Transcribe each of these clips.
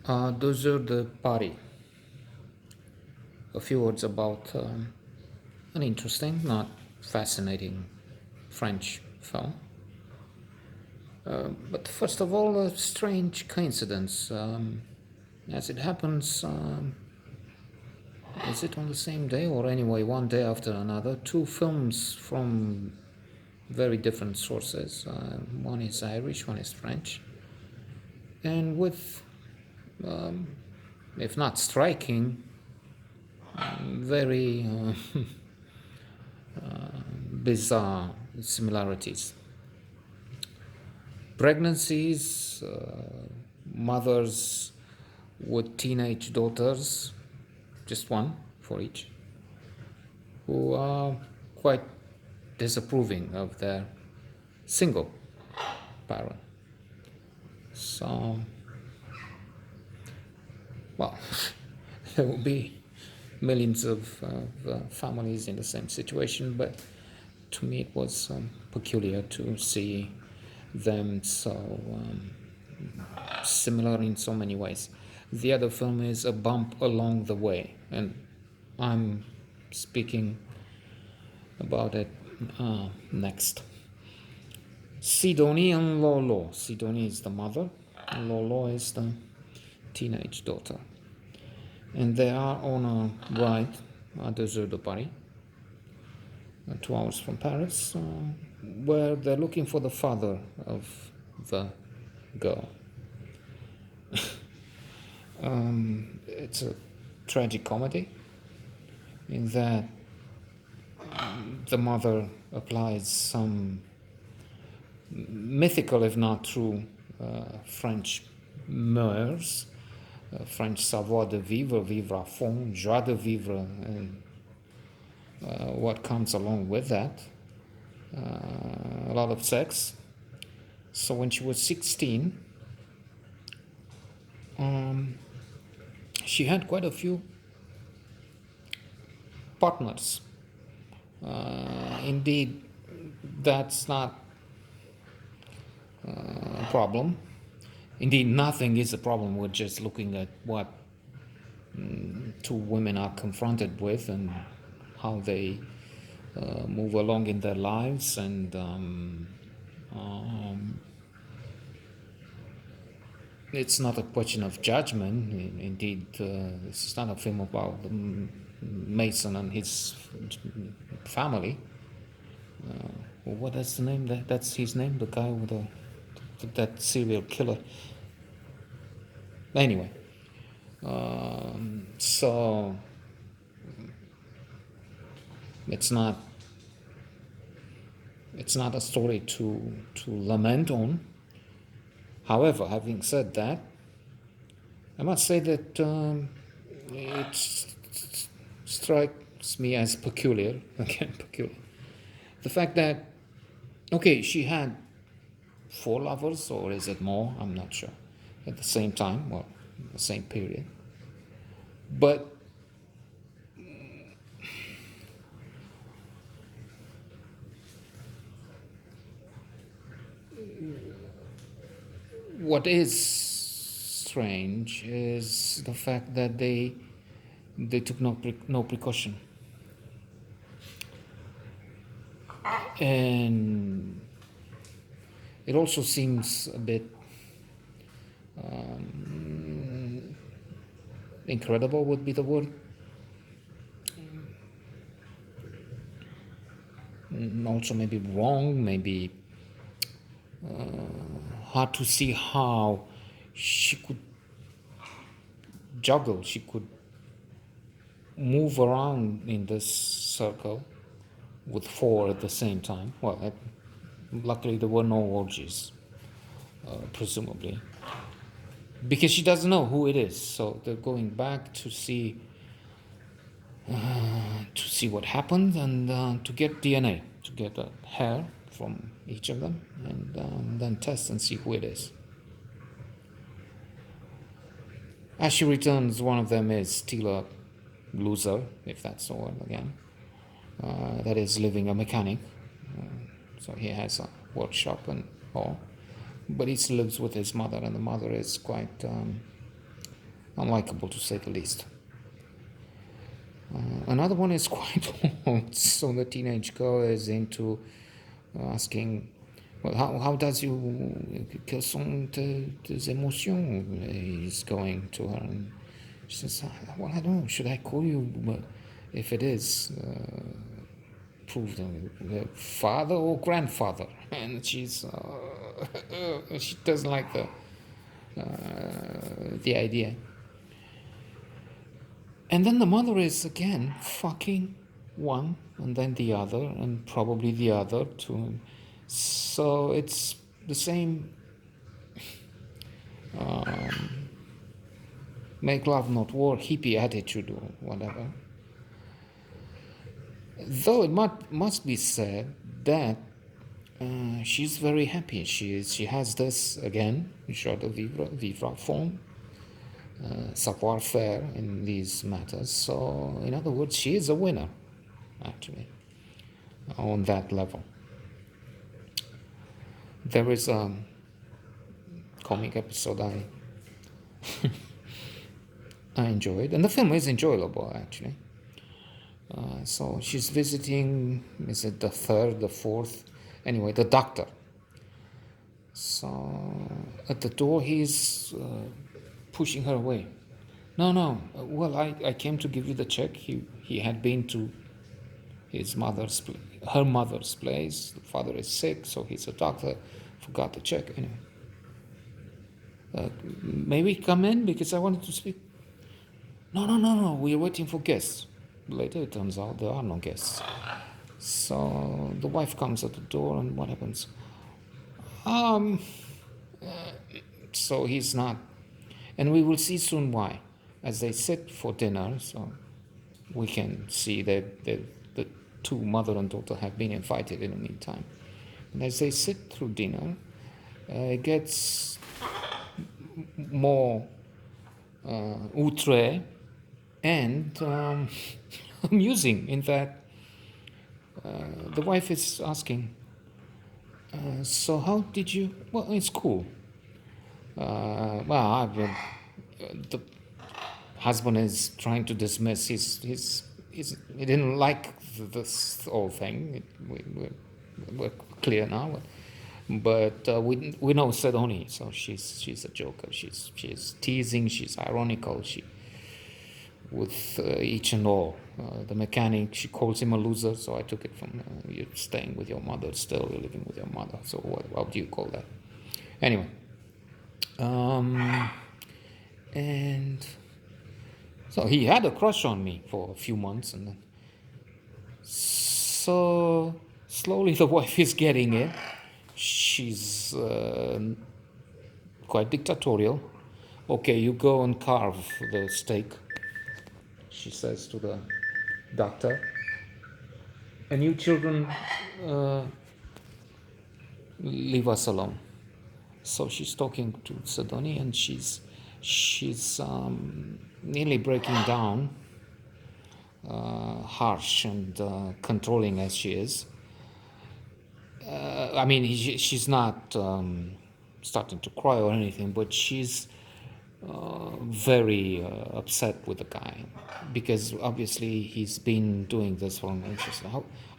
Heures de Paris. A few words about an interesting, not fascinating French film. But first of all, a strange coincidence. As it happens, is it on the same day or anyway, one day after another? Two films from very different sources. One is Irish, one is French. And with, if not striking, very bizarre similarities. Pregnancies, mothers with teenage daughters, just one for each, who are quite disapproving of their single parent. So, well, there will be millions of families in the same situation, but to me it was peculiar to see them so similar in so many ways. The other film is A Bump Along the Way, and I'm speaking about it next. Sidonie and Lolo. Sidonie is the mother, and Lolo is the teenage daughter. And they are on a ride at the Heures de Paris, 2 hours from Paris, where they're looking for the father of the girl. It's a tragic comedy in that the mother applies some mythical, if not true, French mœurs, French savoir de vivre, vivre à fond, joie de vivre, and what comes along with that. A lot of sex. So when she was 16, she had quite a few partners. Indeed, that's not a problem. Indeed, nothing is a problem with just looking at what two women are confronted with and how they move along in their lives, and it's not a question of judgment. Indeed, this is not a film about Mason and his family. What is the name? That's his name, the guy with that serial killer. Anyway, so it's not a story to lament on. However, having said that, I must say that it strikes me as peculiar, again peculiar, the fact that, okay, she had 4 lovers, or is it more? I'm not sure. At the same time, well, the same period. But what is strange is the fact that they took no precaution. And it also seems a bit incredible would be the word. Also maybe wrong, maybe hard to see how she could juggle, she could move around in this circle with 4 at the same time. Well, luckily there were no orgies, presumably, because she doesn't know who it is. So they're going back to see what happened, and to get DNA, to get a hair from each of them, and then test and see who it is. As she returns, one of them is still a loser, if that's the word again. That is, living a mechanic. So he has a workshop and all. But he still lives with his mother, and the mother is quite unlikable to say the least. Another one is quite old. So the teenage girl is into asking, well, how does you, quelles sont tes émotions? He's going to her, and she says, well, I don't know, should I call you, but if it is, prove them, father or grandfather? And she's, she doesn't like the idea. And then the mother is again fucking one and then the other and probably the other too. So it's the same make love not war hippie attitude or whatever. Though it must be said that she's very happy. She has this again, joie de vivre à fond, savoir-faire in these matters. So, in other words, she is a winner, actually, on that level. There is a comic episode I enjoyed, and the film is enjoyable, actually. So she's visiting, is it the third, the fourth? Anyway, the doctor. So at the door, he's pushing her away. No, well, I came to give you the check. He had been to her mother's place. The father is sick, so he's a doctor. Forgot the check. Anyway, may we come in because I wanted to speak? No. We're waiting for guests. Later, it turns out there are no guests. So the wife comes at the door, and what happens? So he's not, and we will see soon why, as they sit for dinner. So we can see that the two mother and daughter have been invited in the meantime. And as they sit through dinner, it gets more outre and amusing in that the wife is asking, so how did you, well, it's cool. The husband is trying to dismiss he didn't like this whole thing. We're clear now, but we know Sedoni, so she's a joker. She's teasing, she's ironical, with each and all. The mechanic, she calls him a loser, so I took it from you're staying with your mother still, you're living with your mother, so what do you call that? Anyway, and so he had a crush on me for a few months, and then so slowly the wife is getting it. She's quite dictatorial. Okay, you go and carve the steak, she says to the doctor, and you children leave us alone. So she's talking to Sedoni, and she's nearly breaking down, harsh and controlling as she is. I mean, she's not starting to cry or anything, but she's very upset with the guy, because obviously he's been doing this for long.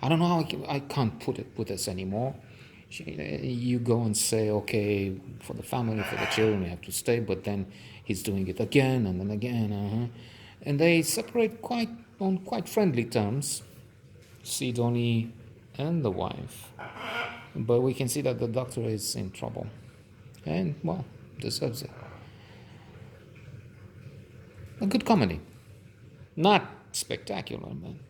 I don't know how I can't put it with this anymore. You go and say, okay, for the family, for the children, we have to stay, but then he's doing it again and then again, and they separate on quite friendly terms, Sidoni and the wife. But we can see that the doctor is in trouble, and well, deserves it. A good comedy, not spectacular, man.